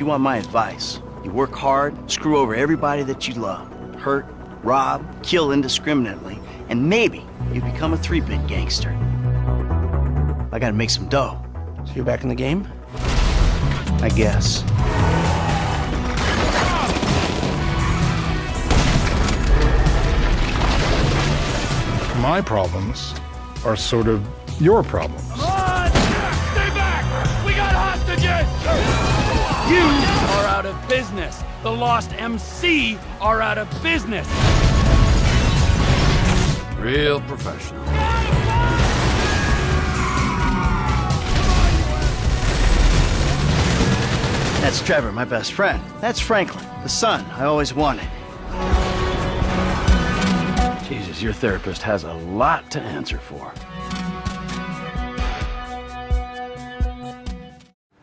you want my advice, you work hard, screw over everybody that you love, hurt, rob, kill indiscriminately, and maybe you become a 3-bit gangster. I gotta make some dough. So you're back in the game? I guess. My problems are sort of your problems. Come on! Stay back! We got hostages! You are out of business. The Lost MC are out of business. Real professional. That's Trevor, my best friend. That's Franklin, the son I always wanted. Jesus, your therapist has a lot to answer for.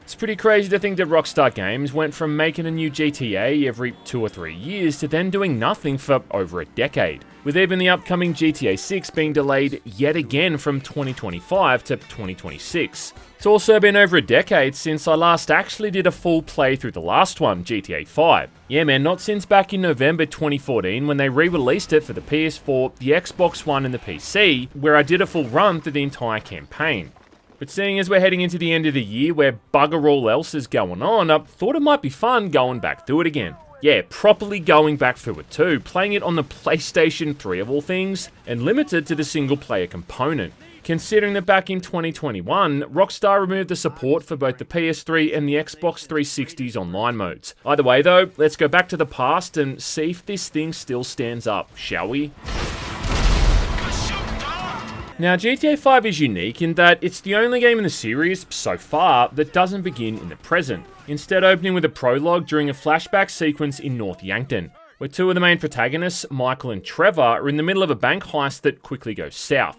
It's pretty crazy to think that Rockstar Games went from making a new GTA every 2 or 3 years to then doing nothing for over a decade, with even the upcoming GTA 6 being delayed yet again from 2025 to 2026. It's also been over a decade since I last actually did a full playthrough the last one, GTA 5. Yeah man, not since back in November 2014 when they re-released it for the PS4, the Xbox One and the PC, where I did a full run through the entire campaign. But seeing as we're heading into the end of the year where bugger all else is going on, I thought it might be fun going back through it again. Yeah, properly going back through it too, playing it on the PlayStation 3 of all things, and limited to the single player component. Considering that back in 2021, Rockstar removed the support for both the PS3 and the Xbox 360's online modes. Either way though, let's go back to the past and see if this thing still stands up, shall we? Now, GTA 5 is unique in that it's the only game in the series, so far, that doesn't begin in the present, instead opening with a prologue during a flashback sequence in North Yankton, where two of the main protagonists, Michael and Trevor, are in the middle of a bank heist that quickly goes south.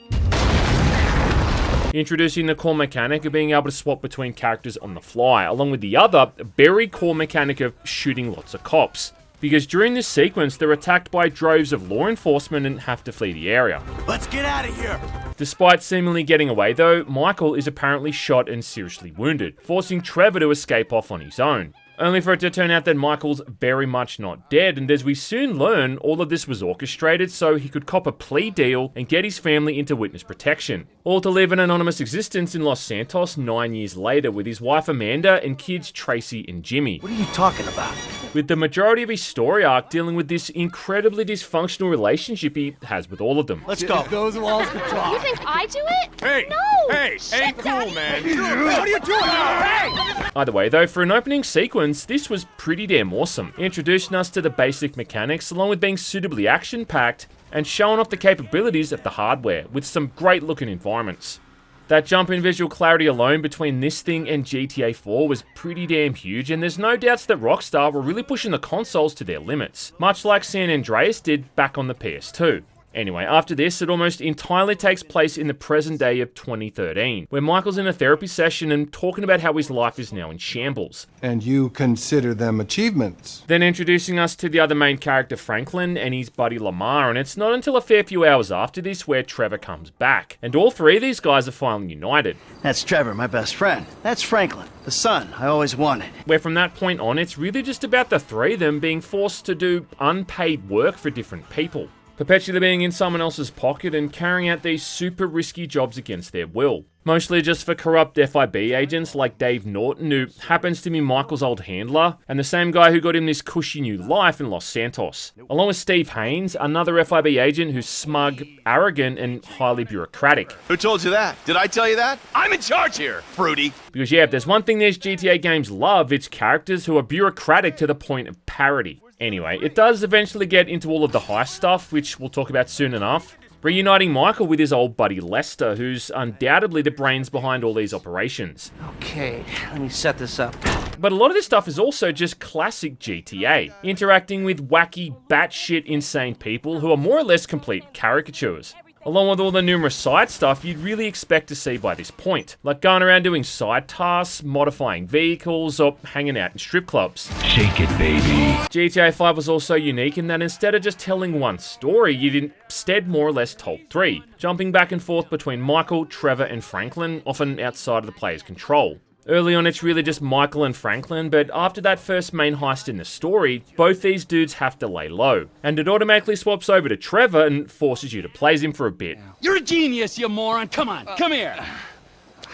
Introducing the core mechanic of being able to swap between characters on the fly, along with the other, very core mechanic of shooting lots of cops. Because during this sequence, they're attacked by droves of law enforcement and have to flee the area. Let's get out of here! Despite seemingly getting away though, Michael is apparently shot and seriously wounded, forcing Trevor to escape off on his own. Only for it to turn out that Michael's very much not dead, and as we soon learn, all of this was orchestrated so he could cop a plea deal and get his family into witness protection. All to live an anonymous existence in Los Santos 9 years later with his wife Amanda and kids Tracy and Jimmy. What are you talking about? With the majority of his story arc dealing with this incredibly dysfunctional relationship he has with all of them. Let's go. Those walls could talk. You think I do it? Hey! No! Hey! Shit, Ain't cool, Daddy. man. What are you doing? Hey! Either way though, for an opening sequence, this was pretty damn awesome, introducing us to the basic mechanics along with being suitably action-packed and showing off the capabilities of the hardware with some great looking environments. That jump in visual clarity alone between this thing and GTA 4 was pretty damn huge, and there's no doubts that Rockstar were really pushing the consoles to their limits, much like San Andreas did back on the PS2. Anyway, after this, it almost entirely takes place in the present day of 2013, where Michael's in a therapy session and talking about how his life is now in shambles. And you consider them achievements? Then introducing us to the other main character, Franklin, and his buddy Lamar, and it's not until a fair few hours after this where Trevor comes back, and all three of these guys are finally united. That's Trevor, my best friend. That's Franklin, the son I always wanted. Where from that point on, it's really just about the three of them being forced to do unpaid work for different people, perpetually being in someone else's pocket and carrying out these super risky jobs against their will. Mostly just for corrupt FIB agents like Dave Norton, who happens to be Michael's old handler, and the same guy who got him this cushy new life in Los Santos. Along with Steve Haynes, another FIB agent who's smug, arrogant, and highly bureaucratic. Who told you that? Did I tell you that? I'm in charge here, fruity. Because yeah, if there's one thing these GTA games love, it's characters who are bureaucratic to the point of parody. Anyway, it does eventually get into all of the heist stuff, which we'll talk about soon enough, reuniting Michael with his old buddy Lester, who's undoubtedly the brains behind all these operations. Okay, let me set this up. But a lot of this stuff is also just classic GTA, interacting with wacky, batshit insane people who are more or less complete caricatures, along with all the numerous side stuff you'd really expect to see by this point, like going around doing side tasks, modifying vehicles, or hanging out in strip clubs. Shake it, baby. GTA 5 was also unique in that instead of just telling one story, you instead more or less told three, jumping back and forth between Michael, Trevor, and Franklin, often outside of the player's control. Early on, it's really just Michael and Franklin, but after that first main heist in the story, both these dudes have to lay low, and it automatically swaps over to Trevor and forces you to play as him for a bit. You're a genius, you moron. Come on, come here.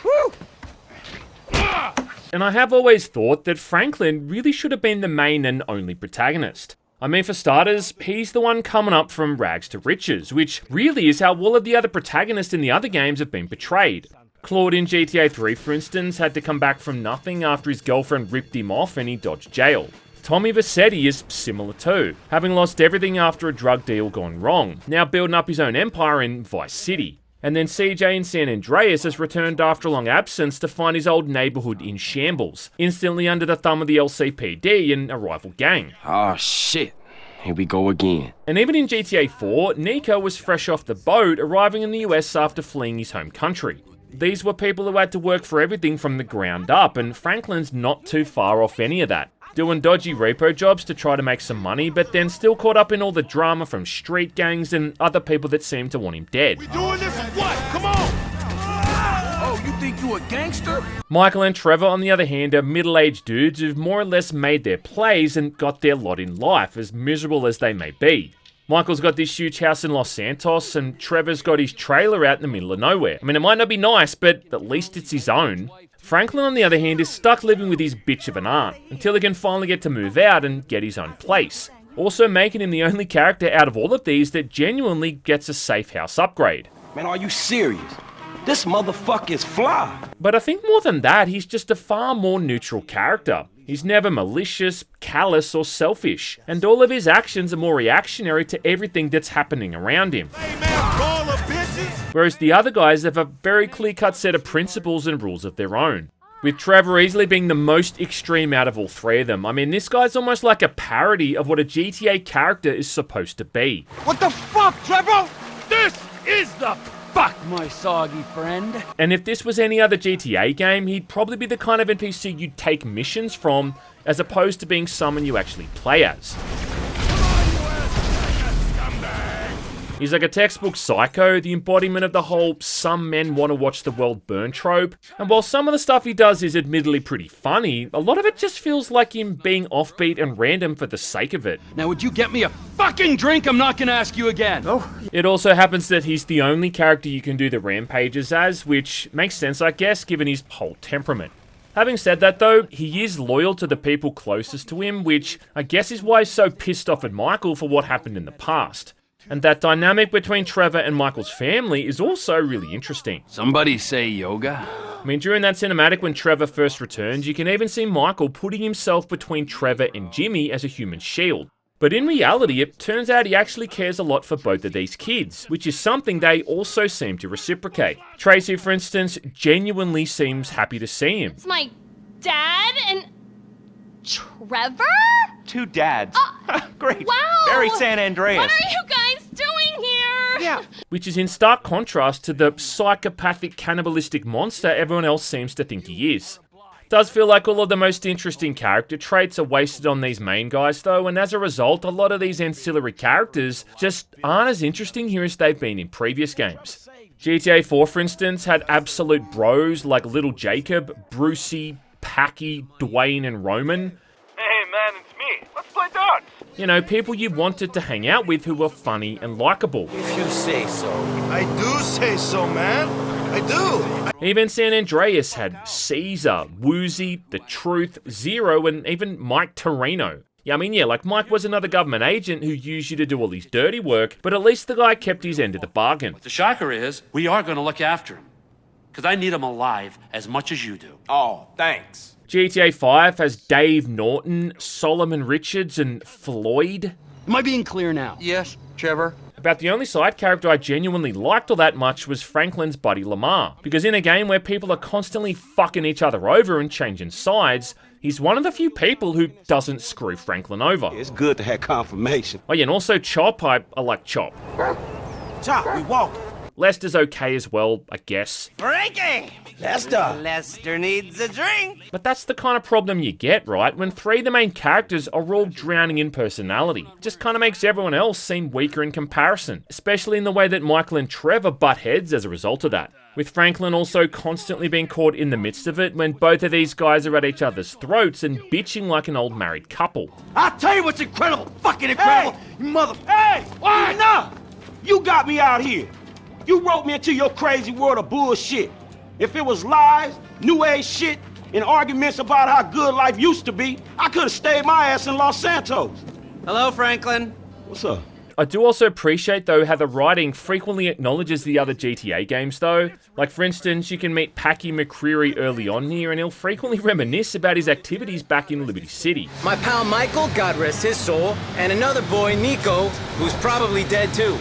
Woo! And I have always thought that Franklin really should have been the main and only protagonist. I mean, for starters, he's the one coming up from rags to riches, which really is how all of the other protagonists in the other games have been portrayed. Claude in GTA 3, for instance, had to come back from nothing after his girlfriend ripped him off and he dodged jail. Tommy Vercetti is similar too, having lost everything after a drug deal gone wrong, now building up his own empire in Vice City. And then CJ in San Andreas has returned after a long absence to find his old neighborhood in shambles, instantly under the thumb of the LCPD and a rival gang. Oh shit, here we go again. And even in GTA 4, Nico was fresh off the boat, arriving in the US after fleeing his home country. These were people who had to work for everything from the ground up, and Franklin's not too far off any of that. Doing dodgy repo jobs to try to make some money, but then still caught up in all the drama from street gangs and other people that seem to want him dead. We doing this or what? Come on! Oh, you think you a gangster? Michael and Trevor, on the other hand, are middle-aged dudes who've more or less made their plays and got their lot in life, as miserable as they may be. Michael's got this huge house in Los Santos, and Trevor's got his trailer out in the middle of nowhere. I mean, it might not be nice, but at least it's his own. Franklin, on the other hand, is stuck living with his bitch of an aunt, until he can finally get to move out and get his own place. Also making him the only character out of all of these that genuinely gets a safe house upgrade. Man, are you serious? This motherfucker is fly. But I think more than that, he's just a far more neutral character. He's never malicious, callous, or selfish, and all of his actions are more reactionary to everything that's happening around him. Hey man, ball of bitches! Whereas the other guys have a very clear-cut set of principles and rules of their own. With Trevor easily being the most extreme out of all three of them. I mean, this guy's almost like a parody of what a GTA character is supposed to be. What the fuck, Trevor? This is the fuck, my soggy friend. And if this was any other GTA game, he'd probably be the kind of NPC you'd take missions from, as opposed to being someone you actually play as. He's like a textbook psycho, the embodiment of the whole some men want to watch the world burn trope. And while some of the stuff he does is admittedly pretty funny, a lot of it just feels like him being offbeat and random for the sake of it. Now, would you get me a fucking drink? I'm not gonna ask you again. Oh. It also happens that he's the only character you can do the rampages as, which makes sense, I guess, given his whole temperament. Having said that though, he is loyal to the people closest to him, which I guess is why he's so pissed off at Michael for what happened in the past. And that dynamic between Trevor and Michael's family is also really interesting. Somebody say yoga? I mean, during that cinematic when Trevor first returns, you can even see Michael putting himself between Trevor and Jimmy as a human shield. But in reality, it turns out he actually cares a lot for both of these kids, which is something they also seem to reciprocate. Tracy, for instance, genuinely seems happy to see him. It's my dad and Trevor? Two dads. Great. Wow. Very San Andreas. What are you guys doing here? Yeah. Which is in stark contrast to the psychopathic cannibalistic monster everyone else seems to think he is. Does feel like all of the most interesting character traits are wasted on these main guys though, and as a result, a lot of these ancillary characters just aren't as interesting here as they've been in previous games. GTA 4, for instance, had absolute bros like Little Jacob, Brucey, Packy, Dwayne, and Roman. Hey man, it's me. Let's play darts. You know, people you wanted to hang out with who were funny and likable. If you say so. I do say so, man. I do. Even San Andreas had Caesar, Woozy, The Truth, Zero, and even Mike Torino. Yeah, I mean, yeah, like Mike was another government agent who used you to do all his dirty work, but at least the guy kept his end of the bargain. The shocker is, we are going to look after him. Because I need him alive as much as you do. Oh, thanks. GTA 5 has Dave Norton, Solomon Richards, and Floyd. Am I being clear now? Yes, Trevor. About the only side character I genuinely liked all that much was Franklin's buddy Lamar, because in a game where people are constantly fucking each other over and changing sides, he's one of the few people who doesn't screw Franklin over. It's good to have confirmation. Oh yeah, and also Chop, I like Chop. Chop, we walk. Lester's okay as well, I guess. Frankie! Lester! Lester needs a drink. But that's the kind of problem you get, right? When three of the main characters are all drowning in personality. Just kind of makes everyone else seem weaker in comparison, especially in the way that Michael and Trevor butt heads as a result of that. with Franklin also constantly being caught in the midst of it when both of these guys are at each other's throats and bitching like an old married couple. I'll tell you what's incredible, fucking incredible, you mother... Hey! What? Nah! You got me out here. You wrote me into your crazy world of bullshit. If it was lies, new age shit, and arguments about how good life used to be, I could have stayed my ass in Los Santos. Hello, Franklin. What's up? I do also appreciate, though, how the writing frequently acknowledges the other GTA games, though. Like, for instance, you can meet Packy McCreary early on here, and he'll frequently reminisce about his activities back in Liberty City. My pal Michael, God rest his soul, and another boy, Nico, who's probably dead too.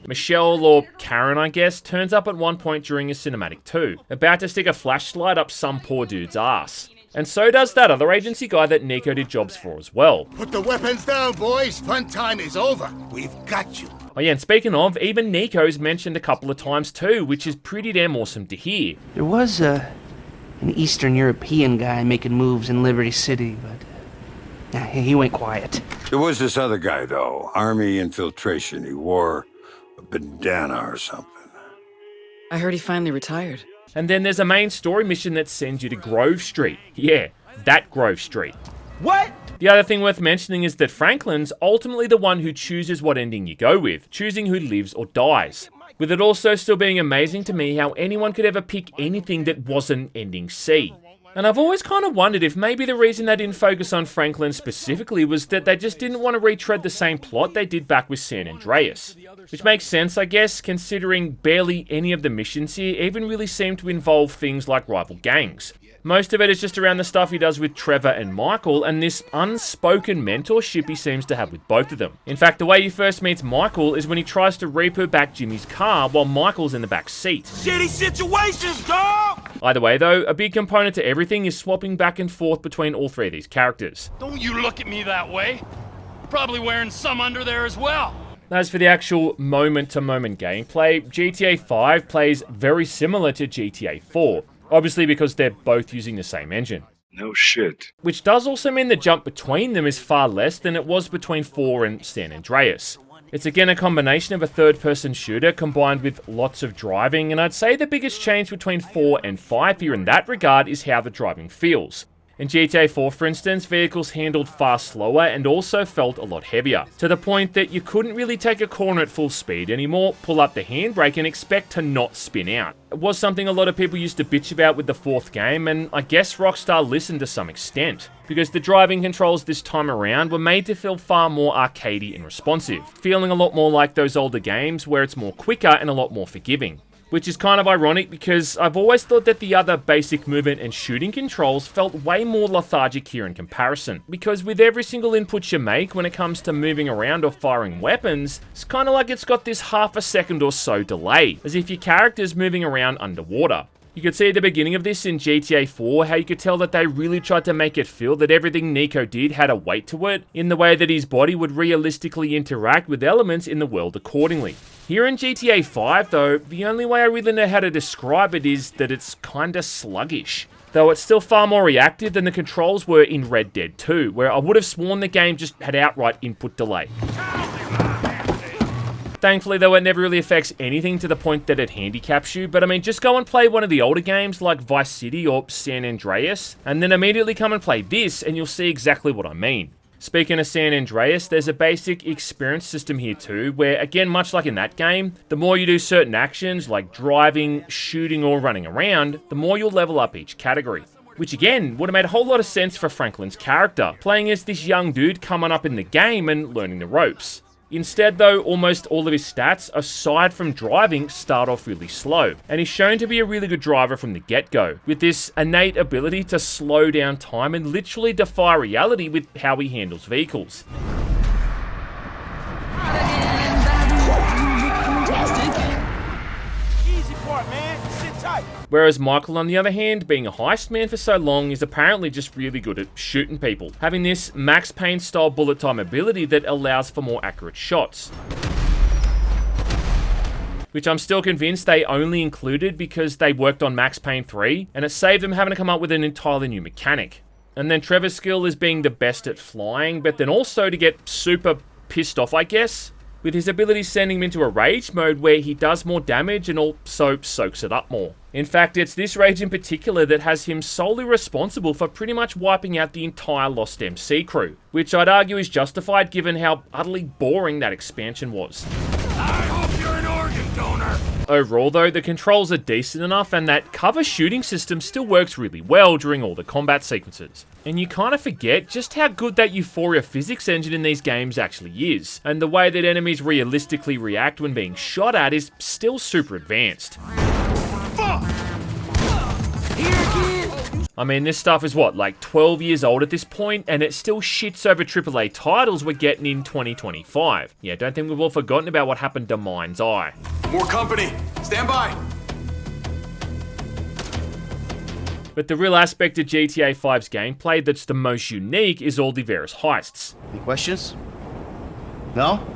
Michelle, or Karen I guess, turns up at one point during a cinematic too, about to stick a flashlight up some poor dude's ass. And so does that other agency guy that Nico did jobs for as well. Put the weapons down, boys. Fun time is over. We've got you. Oh yeah, and speaking of, even Nico's mentioned a couple of times too, which is pretty damn awesome to hear. There was an Eastern European guy making moves in Liberty City, but he went quiet. There was this other guy, though. Army infiltration. He wore a bandana or something. I heard he finally retired. And then there's a main story mission that sends you to Grove Street. Yeah, that Grove Street. What? The other thing worth mentioning is that Franklin's ultimately the one who chooses what ending you go with, choosing who lives or dies. With it also still being amazing to me how anyone could ever pick anything that wasn't ending C. And I've always kind of wondered if maybe the reason they didn't focus on Franklin specifically was that they just didn't want to retread the same plot they did back with San Andreas. Which makes sense, I guess, considering barely any of the missions here even really seem to involve things like rival gangs. Most of it is just around the stuff he does with Trevor and Michael, and this unspoken mentorship he seems to have with both of them. In fact, the way he first meets Michael is when he tries to repo back Jimmy's car while Michael's in the back seat. Shitty situations, dog! Either way though, a big component to everything is swapping back and forth between all three of these characters. Don't you look at me that way. Probably wearing some under there as well. As for the actual moment-to-moment gameplay, GTA 5 plays very similar to GTA 4. Obviously because they're both using the same engine. No shit. Which does also mean the jump between them is far less than it was between 4 and San Andreas. It's again a combination of a third-person shooter combined with lots of driving, and I'd say the biggest change between 4 and 5 here in that regard is how the driving feels. In GTA 4, for instance, vehicles handled far slower and also felt a lot heavier, to the point that you couldn't really take a corner at full speed anymore, pull up the handbrake and expect to not spin out. It was something a lot of people used to bitch about with the fourth game, and I guess Rockstar listened to some extent, because the driving controls this time around were made to feel far more arcadey and responsive, feeling a lot more like those older games where it's more quicker and a lot more forgiving. Which is kind of ironic because I've always thought that the other basic movement and shooting controls felt way more lethargic here in comparison. Because with every single input you make when it comes to moving around or firing weapons, it's kind of like it's got this half a second or so delay, as if your character's moving around underwater. You could see at the beginning of this in GTA 4 how you could tell that they really tried to make it feel that everything Nico did had a weight to it, in the way that his body would realistically interact with elements in the world accordingly. Here in GTA 5 though, the only way I really know how to describe it is that it's kinda sluggish. Though it's still far more reactive than the controls were in Red Dead 2, where I would have sworn the game just had outright input delay. Thankfully though, it never really affects anything to the point that it handicaps you, but I mean, just go and play one of the older games like Vice City or San Andreas, and then immediately come and play this and you'll see exactly what I mean. Speaking of San Andreas, there's a basic experience system here too, where again, much like in that game, the more you do certain actions like driving, shooting or running around, the more you'll level up each category. Which again, would have made a whole lot of sense for Franklin's character, playing as this young dude coming up in the game and learning the ropes. Instead though, almost all of his stats, aside from driving, start off really slow, and he's shown to be a really good driver from the get-go, with this innate ability to slow down time and literally defy reality with how he handles vehicles. Easy part, man. Sit tight. Whereas Michael, on the other hand, being a heist man for so long, is apparently just really good at shooting people, having this Max Payne style bullet time ability that allows for more accurate shots. Which I'm still convinced they only included because they worked on Max Payne 3, and it saved them having to come up with an entirely new mechanic. And then Trevor's skill is being the best at flying, but then also to get super pissed off, I guess. with his abilities sending him into a rage mode where he does more damage and also soaks it up more. In fact, it's this rage in particular that has him solely responsible for pretty much wiping out the entire Lost MC crew, which I'd argue is justified given how utterly boring that expansion was. I hope you're an organ donor. Overall though, the controls are decent enough and that cover shooting system still works really well during all the combat sequences. And you kind of forget just how good that Euphoria physics engine in these games actually is, and the way that enemies realistically react when being shot at is still super advanced. I mean, this stuff is what, like 12 years old at this point, and it still shits over AAA titles we're getting in 2025. Yeah, don't think we've all forgotten about what happened to Mind's Eye. More company. Stand by. But the real aspect of GTA 5's gameplay that's the most unique is all the various heists. Any questions? No?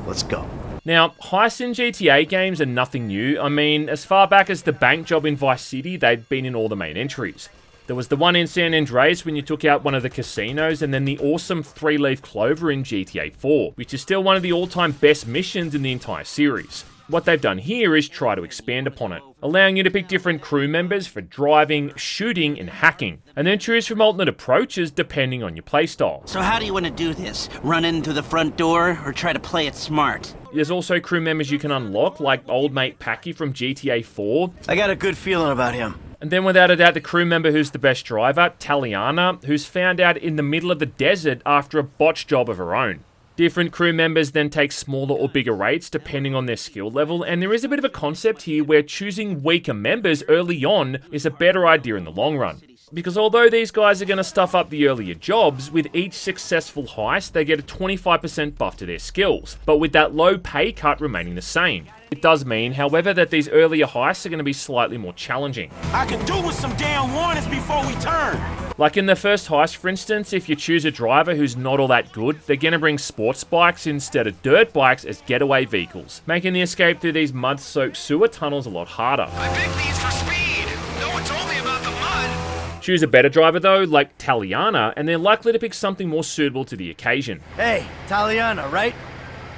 Let's go. Now, heists in GTA games are nothing new. I mean, as far back as the bank job in Vice City, they've been in all the main entries. There was the one in San Andreas when you took out one of the casinos, and then the awesome 3-leaf clover in GTA 4, which is still one of the all-time best missions in the entire series. What they've done here is try to expand upon it, allowing you to pick different crew members for driving, shooting, and hacking, and then choose from alternate approaches depending on your playstyle. So how do you want to do this? Run in through the front door, or try to play it smart? There's also crew members you can unlock, like old mate Packy from GTA 4. I got a good feeling about him. And then without a doubt, the crew member who's the best driver, Taliana, who's found out in the middle of the desert after a botched job of her own. Different crew members then take smaller or bigger rates depending on their skill level, and there is a bit of a concept here where choosing weaker members early on is a better idea in the long run. Because although these guys are going to stuff up the earlier jobs, with each successful heist they get a 25% buff to their skills, but with that low pay cut remaining the same. It does mean, however, that these earlier heists are going to be slightly more challenging. I can do with some damn warnings before we turn. Like in the first heist, for instance, if you choose a driver who's not all that good, they're going to bring sports bikes instead of dirt bikes as getaway vehicles, making the escape through these mud-soaked sewer tunnels a lot harder. I picked these for speed. No one told me about the mud. Choose a better driver though, like Taliana, and they're likely to pick something more suitable to the occasion. Hey, Taliana, right?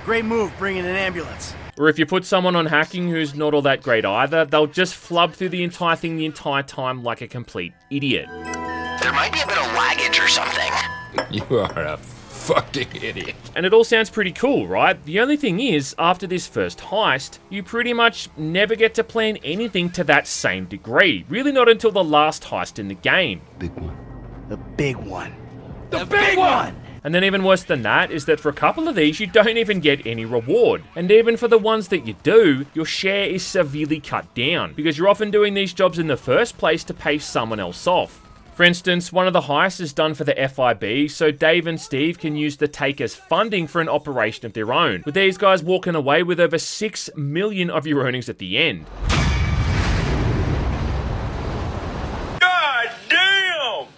Great move bringing an ambulance. Or if you put someone on hacking who's not all that great either, they'll just flub through the entire thing the entire time like a complete idiot. There might be a bit of laggage or something. You are a fucking idiot. And it all sounds pretty cool, right? The only thing is, after this first heist, you pretty much never get to plan anything to that same degree. Really not until the last heist in the game. Big one. The big one. The big one! And then even worse than that is that for a couple of these, you don't even get any reward. And even for the ones that you do, your share is severely cut down, because you're often doing these jobs in the first place to pay someone else off. For instance, one of the heists is done for the FIB, so Dave and Steve can use the take as funding for an operation of their own, with these guys walking away with over 6 million of your earnings at the end.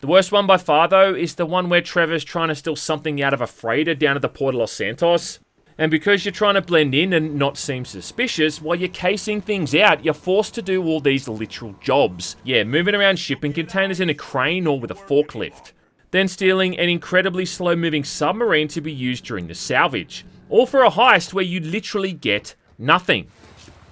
The worst one by far, though, is the one where Trevor's trying to steal something out of a freighter down at the Port of Los Santos. And because you're trying to blend in and not seem suspicious, while you're casing things out, you're forced to do all these literal jobs. Yeah, moving around shipping containers in a crane or with a forklift. Then stealing an incredibly slow-moving submarine to be used during the salvage. All for a heist where you literally get nothing.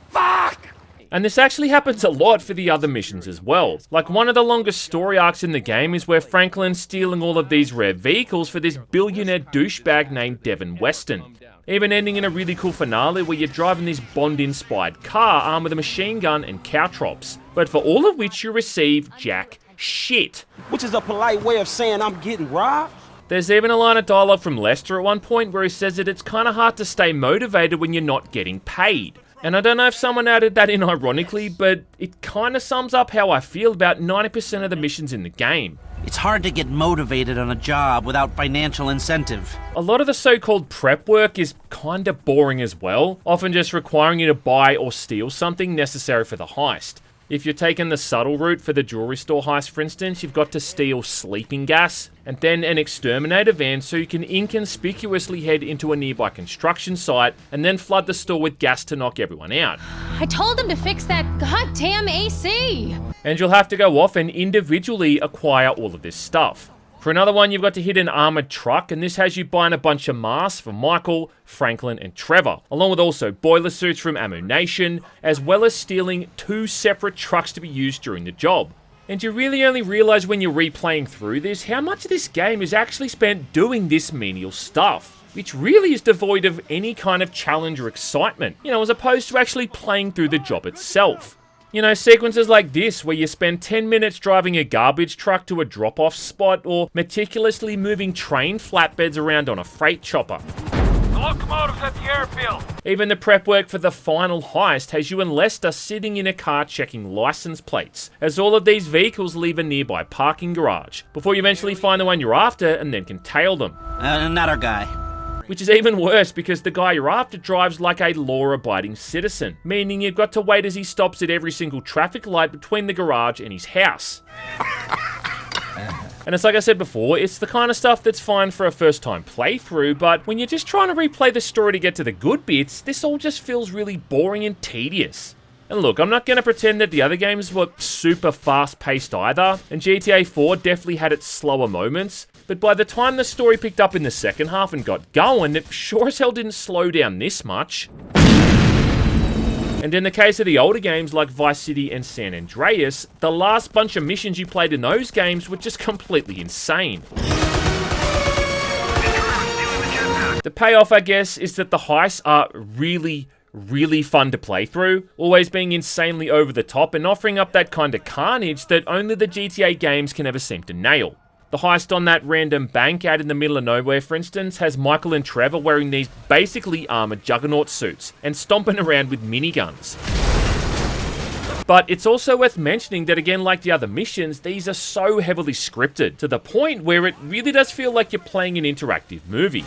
Fuck! And this actually happens a lot for the other missions as well. Like one of the longest story arcs in the game is where Franklin's stealing all of these rare vehicles for this billionaire douchebag named Devin Weston. Even ending in a really cool finale where you're driving this Bond-inspired car armed with a machine gun and caltrops. But for all of which you receive jack shit. Which is a polite way of saying I'm getting robbed. There's even a line of dialogue from Lester at one point where he says that it's kind of hard to stay motivated when you're not getting paid. And I don't know if someone added that in ironically, but it kind of sums up how I feel about 90% of the missions in the game. It's hard to get motivated on a job without financial incentive. A lot of the so-called prep work is kind of boring as well, often just requiring you to buy or steal something necessary for the heist. If you're taking the subtle route for the jewelry store heist, for instance, you've got to steal sleeping gas and then an exterminator van so you can inconspicuously head into a nearby construction site and then flood the store with gas to knock everyone out. I told him to fix that goddamn AC. And you'll have to go off and individually acquire all of this stuff. For another one, you've got to hit an armored truck, and this has you buying a bunch of masks for Michael, Franklin, and Trevor, along with also boiler suits from Ammo Nation, as well as stealing 2 separate trucks to be used during the job. And you really only realize when you're replaying through this how much of this game is actually spent doing this menial stuff, which really is devoid of any kind of challenge or excitement, as opposed to actually playing through the job itself. Sequences like this where you spend 10 minutes driving a garbage truck to a drop-off spot or meticulously moving train flatbeds around on a freight chopper. The locomotive's at the airfield. Even the prep work for the final heist has you and Lester sitting in a car checking license plates, as all of these vehicles leave a nearby parking garage, before you eventually find the one you're after and then can tail them. Not our guy. Which is even worse because the guy you're after drives like a law-abiding citizen, meaning you've got to wait as he stops at every single traffic light between the garage and his house. And it's like I said before, it's the kind of stuff that's fine for a first-time playthrough, but when you're just trying to replay the story to get to the good bits, this all just feels really boring and tedious. And look, I'm not going to pretend that the other games were super fast-paced either, and GTA 4 definitely had its slower moments, but by the time the story picked up in the second half and got going, it sure as hell didn't slow down this much. And in the case of the older games like Vice City and San Andreas, the last bunch of missions you played in those games were just completely insane. The payoff, I guess, is that the heists are really fun to play through, always being insanely over the top and offering up that kind of carnage that only the GTA games can ever seem to nail. The heist on that random bank out in the middle of nowhere, for instance, has Michael and Trevor wearing these basically armored juggernaut suits and stomping around with miniguns. But it's also worth mentioning that, again, like the other missions, these are so heavily scripted to the point where it really does feel like you're playing an interactive movie.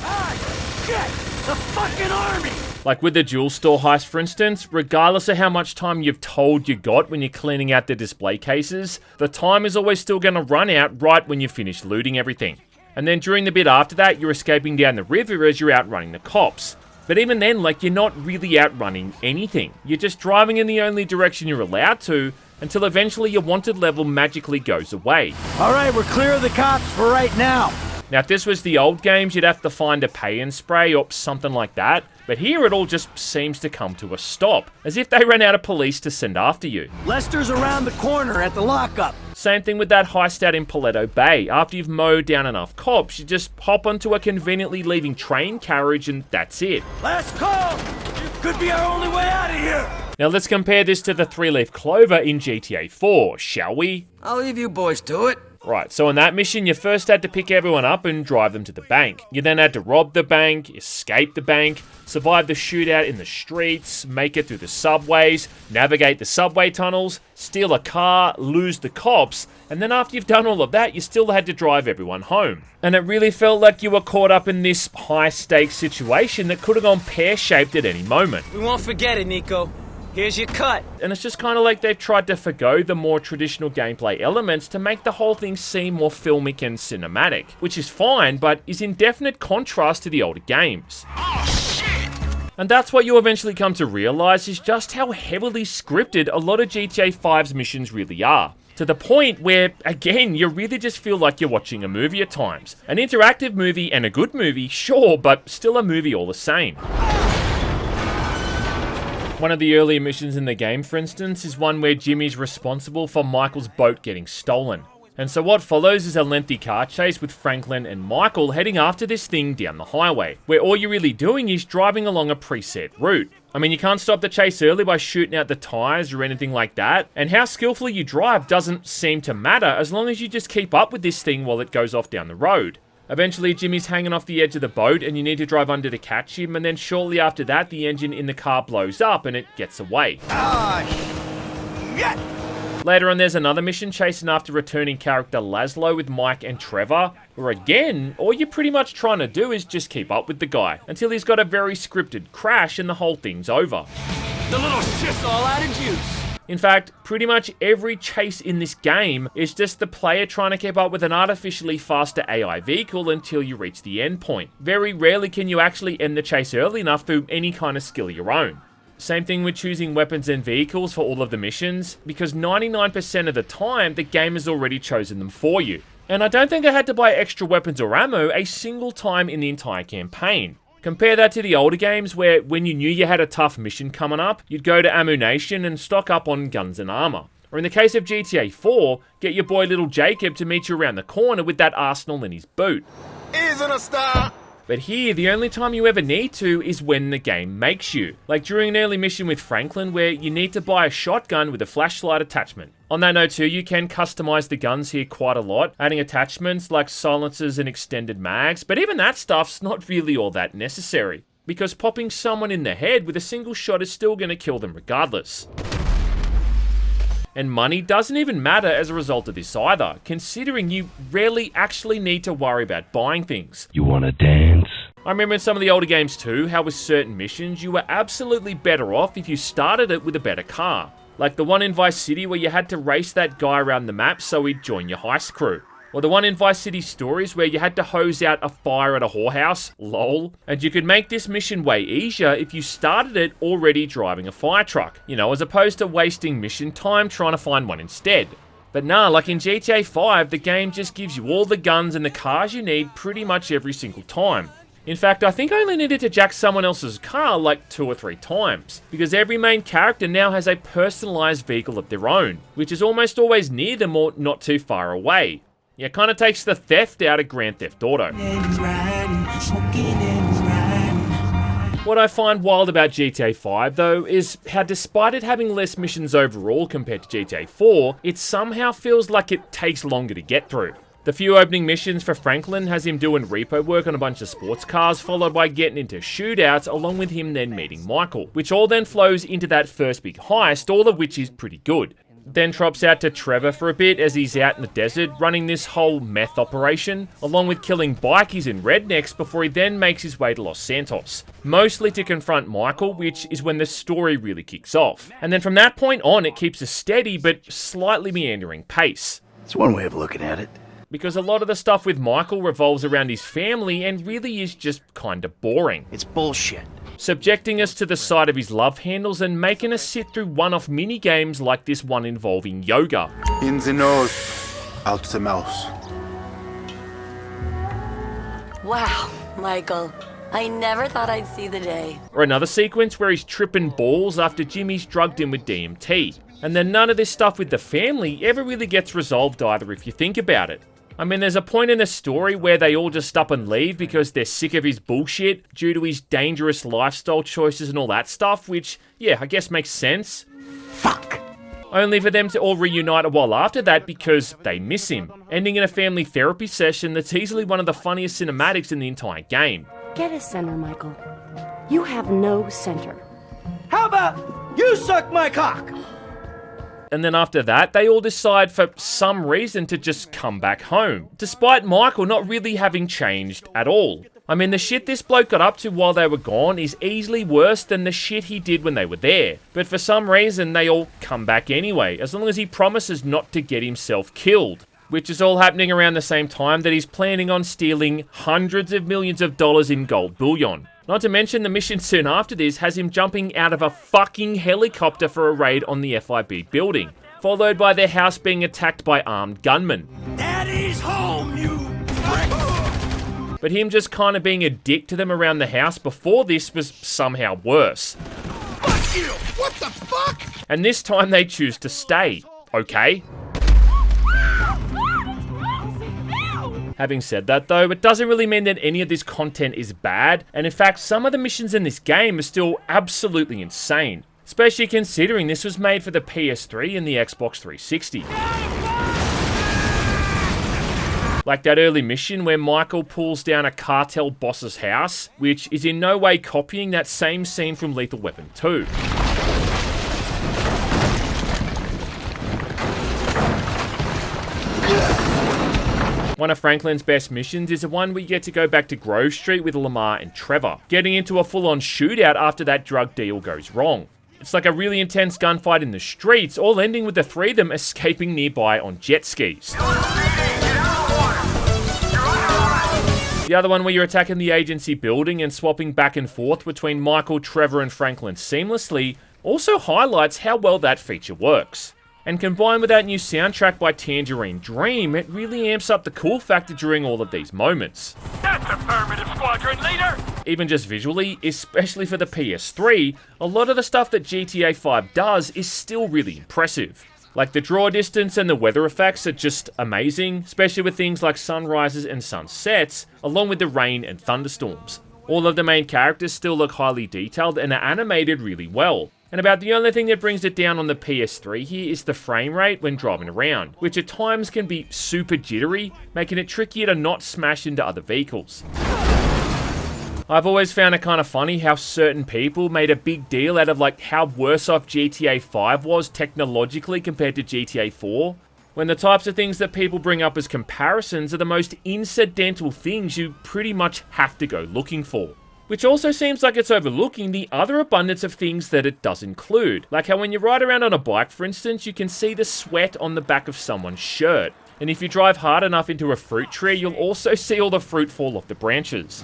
Shit! The fucking army! Like with the jewel store heist, for instance, regardless of how much time you've told you got when you're cleaning out the display cases, the time is always still going to run out right when you finish looting everything. And then during the bit after that, you're escaping down the river as you're outrunning the cops. But even then, you're not really outrunning anything. You're just driving in the only direction you're allowed to, until eventually your wanted level magically goes away. Alright, we're clear of the cops for right now. Now, if this was the old games, you'd have to find a pay and spray or something like that. But here it all just seems to come to a stop, as if they ran out of police to send after you. Lester's around the corner at the lockup. Same thing with that heist out in Paleto Bay. After you've mowed down enough cops, you just hop onto a conveniently leaving train carriage and that's it. Last call! Could be our only way out of here! Now let's compare this to the 3-leaf clover in GTA 4, shall we? I'll leave you boys to it. Right, so on that mission, you first had to pick everyone up and drive them to the bank. You then had to rob the bank, escape the bank, survive the shootout in the streets, make it through the subways, navigate the subway tunnels, steal a car, lose the cops, and then after you've done all of that, you still had to drive everyone home. And it really felt like you were caught up in this high-stakes situation that could have gone pear-shaped at any moment. We won't forget it, Nico. Here's your cut. And it's just kind of like they've tried to forgo the more traditional gameplay elements to make the whole thing seem more filmic and cinematic, which is fine, but is in definite contrast to the older games. Oh, shit! And that's what you eventually come to realize is just how heavily scripted a lot of GTA 5's missions really are. To the point where, again, you really just feel like you're watching a movie at times. An interactive movie and a good movie, sure, but still a movie all the same. One of the earlier missions in the game, for instance, is one where Jimmy's responsible for Michael's boat getting stolen. And so what follows is a lengthy car chase with Franklin and Michael heading after this thing down the highway, where all you're really doing is driving along a preset route. I mean, you can't stop the chase early by shooting out the tires or anything like that, and how skillfully you drive doesn't seem to matter as long as you just keep up with this thing while it goes off down the road. Eventually, Jimmy's hanging off the edge of the boat and you need to drive under to catch him, and then shortly after that, the engine in the car blows up and it gets away. Later on, there's another mission chasing after returning character Laszlo with Mike and Trevor, where again, all you're pretty much trying to do is just keep up with the guy, until he's got a very scripted crash and the whole thing's over. The little shit's all out of juice. In fact, pretty much every chase in this game is just the player trying to keep up with an artificially faster AI vehicle until you reach the end point. Very rarely can you actually end the chase early enough through any kind of skill of your own. Same thing with choosing weapons and vehicles for all of the missions, because 99% of the time, the game has already chosen them for you. And I don't think I had to buy extra weapons or ammo a single time in the entire campaign. Compare that to the older games where when you knew you had a tough mission coming up, you'd go to Ammunition and stock up on guns and armor. Or in the case of GTA 4, get your boy little Jacob to meet you around the corner with that arsenal in his boot. Isn't a star! But here, the only time you ever need to is when the game makes you. Like during an early mission with Franklin where you need to buy a shotgun with a flashlight attachment. On that note too, you can customize the guns here quite a lot, adding attachments like silencers and extended mags, but even that stuff's not really all that necessary, because popping someone in the head with a single shot is still going to kill them regardless. And money doesn't even matter as a result of this either, considering you rarely actually need to worry about buying things. You wanna dance? I remember in some of the older games too, how with certain missions you were absolutely better off if you started it with a better car. Like the one in Vice City where you had to race that guy around the map so he'd join your heist crew. Or the one in Vice City Stories where you had to hose out a fire at a whorehouse, lol. And you could make this mission way easier if you started it already driving a fire truck, you know, as opposed to wasting mission time trying to find one instead. But nah, like in GTA 5, the game just gives you all the guns and the cars you need pretty much every single time. In fact, I think I only needed to jack someone else's car like 2 or 3 times, because every main character now has a personalized vehicle of their own, which is almost always near them or not too far away. Yeah, kind of takes the theft out of Grand Theft Auto. What I find wild about GTA 5 though is how despite it having less missions overall compared to GTA 4, it somehow feels like it takes longer to get through. The few opening missions for Franklin has him doing repo work on a bunch of sports cars, followed by getting into shootouts, along with him then meeting Michael, which all then flows into that first big heist, all of which is pretty good. Then drops out to Trevor for a bit as he's out in the desert running this whole meth operation, along with killing bikies and rednecks before he then makes his way to Los Santos. Mostly to confront Michael, which is when the story really kicks off. And then from that point on, it keeps a steady but slightly meandering pace. It's one way of looking at it. Because a lot of the stuff with Michael revolves around his family and really is just kinda boring. It's bullshit. Subjecting us to the sight of his love handles and making us sit through one-off mini-games like this one involving yoga. In the nose, out the mouth. Wow, Michael. I never thought I'd see the day. Or another sequence where he's tripping balls after Jimmy's drugged him with DMT. And then none of this stuff with the family ever really gets resolved either if you think about it. I mean, there's a point in the story where they all just up and leave because they're sick of his bullshit due to his dangerous lifestyle choices and all that stuff, which, yeah, I guess makes sense. Fuck! Only for them to all reunite a while after that because they miss him, ending in a family therapy session that's easily one of the funniest cinematics in the entire game. Get a center, Michael. You have no center. How about you suck my cock? And then after that, they all decide for some reason to just come back home, despite Michael not really having changed at all. I mean, the shit this bloke got up to while they were gone is easily worse than the shit he did when they were there. But for some reason, they all come back anyway, as long as he promises not to get himself killed. Which is all happening around the same time that he's planning on stealing hundreds of millions of dollars in gold bullion. Not to mention the mission soon after this has him jumping out of a fucking helicopter for a raid on the FIB building, followed by their house being attacked by armed gunmen. Daddy's home, you prick! But him just kind of being a dick to them around the house before this was somehow worse. Fuck you! What the fuck? And this time they choose to stay. Okay. Having said that though, it doesn't really mean that any of this content is bad, and in fact some of the missions in this game are still absolutely insane, especially considering this was made for the PS3 and the Xbox 360. Like that early mission where Michael pulls down a cartel boss's house, which is in no way copying that same scene from Lethal Weapon 2. One of Franklin's best missions is the one where you get to go back to Grove Street with Lamar and Trevor, getting into a full-on shootout after that drug deal goes wrong. It's like a really intense gunfight in the streets, all ending with the three of them escaping nearby on jet skis. The other one where you're attacking the agency building and swapping back and forth between Michael, Trevor and Franklin seamlessly also highlights how well that feature works. And combined with that new soundtrack by Tangerine Dream, it really amps up the cool factor during all of these moments. That's affirmative, squadron leader! Even just visually, especially for the PS3, a lot of the stuff that GTA 5 does is still really impressive. Like the draw distance and the weather effects are just amazing, especially with things like sunrises and sunsets, along with the rain and thunderstorms. All of the main characters still look highly detailed and are animated really well. And about the only thing that brings it down on the PS3 here is the frame rate when driving around, which at times can be super jittery, making it trickier to not smash into other vehicles. I've always found it kind of funny how certain people made a big deal out of like how worse off GTA 5 was technologically compared to GTA 4, when the types of things that people bring up as comparisons are the most incidental things you pretty much have to go looking for. Which also seems like it's overlooking the other abundance of things that it does include. Like how when you ride around on a bike, for instance, you can see the sweat on the back of someone's shirt. And if you drive hard enough into a fruit tree, you'll also see all the fruit fall off the branches.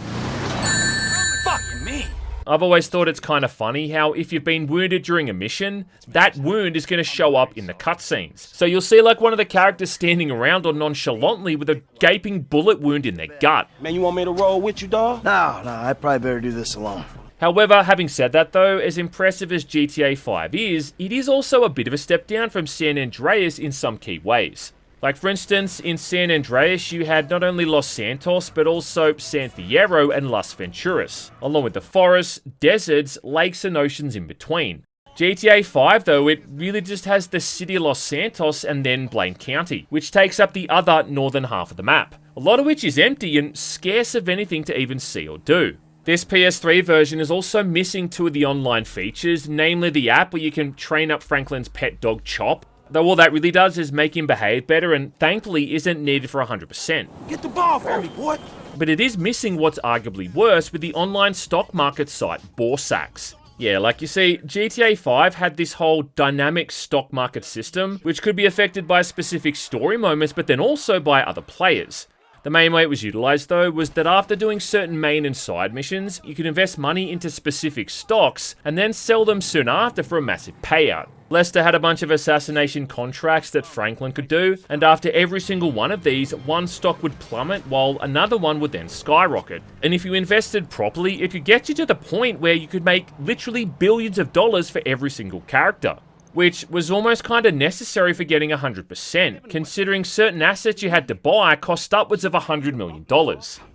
Fucking me! I've always thought it's kind of funny how if you've been wounded during a mission, that wound is going to show up in the cutscenes. So you'll see like one of the characters standing around or nonchalantly with a gaping bullet wound in their gut. Man, you want me to roll with you, dawg? No, I probably better do this alone. However, having said that though, as impressive as GTA 5 is, it is also a bit of a step down from San Andreas in some key ways. Like for instance, in San Andreas you had not only Los Santos, but also San Fierro and Las Venturas, along with the forests, deserts, lakes and oceans in between. GTA 5 though, it really just has the city of Los Santos and then Blaine County, which takes up the other northern half of the map, a lot of which is empty and scarce of anything to even see or do. This PS3 version is also missing two of the online features, namely the app where you can train up Franklin's pet dog Chop, though all that really does is make him behave better and thankfully isn't needed for 100%. Get the ball for me, boy! But it is missing what's arguably worse with the online stock market site Borsax. Yeah, like you see, GTA 5 had this whole dynamic stock market system, which could be affected by specific story moments, but then also by other players. The main way it was utilized though was that after doing certain main and side missions, you could invest money into specific stocks and then sell them soon after for a massive payout. Lester had a bunch of assassination contracts that Franklin could do, and after every single one of these, one stock would plummet while another one would then skyrocket. And if you invested properly, it could get you to the point where you could make literally billions of dollars for every single character. Which was almost kind of necessary for getting 100%, considering certain assets you had to buy cost upwards of $100 million.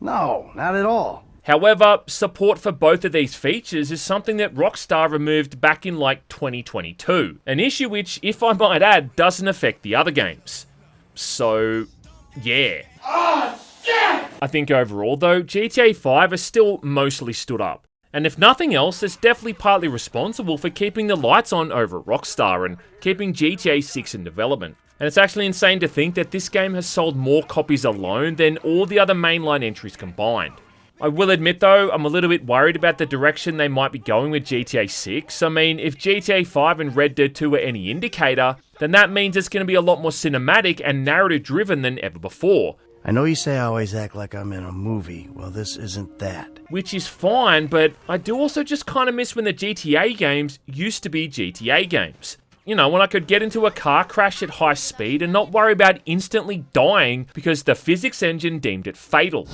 No, not at all. However, support for both of these features is something that Rockstar removed back in like 2022, an issue which, if I might add, doesn't affect the other games. So, yeah. Oh, shit! I think overall though, GTA 5 has still mostly stood up. And if nothing else, it's definitely partly responsible for keeping the lights on over at Rockstar and keeping GTA 6 in development. And it's actually insane to think that this game has sold more copies alone than all the other mainline entries combined. I will admit though, I'm a little bit worried about the direction they might be going with GTA 6. I mean, if GTA 5 and Red Dead 2 are any indicator, then that means it's going to be a lot more cinematic and narrative driven than ever before. I know you say I always act like I'm in a movie. Well, this isn't that. Which is fine, but I do also just kind of miss when the GTA games used to be GTA games. You know, when I could get into a car crash at high speed and not worry about instantly dying because the physics engine deemed it fatal.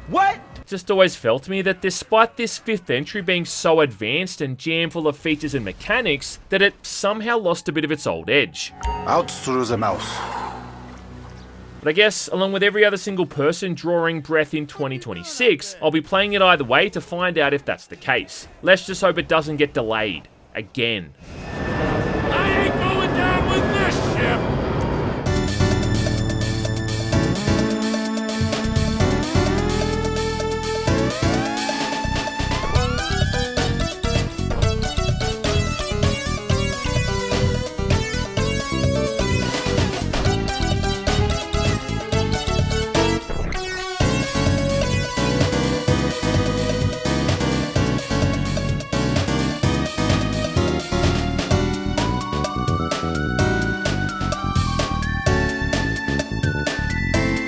What? Just always felt to me that despite this fifth entry being so advanced and jam full of features and mechanics, that it somehow lost a bit of its old edge. Out through the mouth. But I guess, along with every other single person drawing breath in 2026, I'll be playing it either way to find out if that's the case. Let's just hope it doesn't get delayed. Again.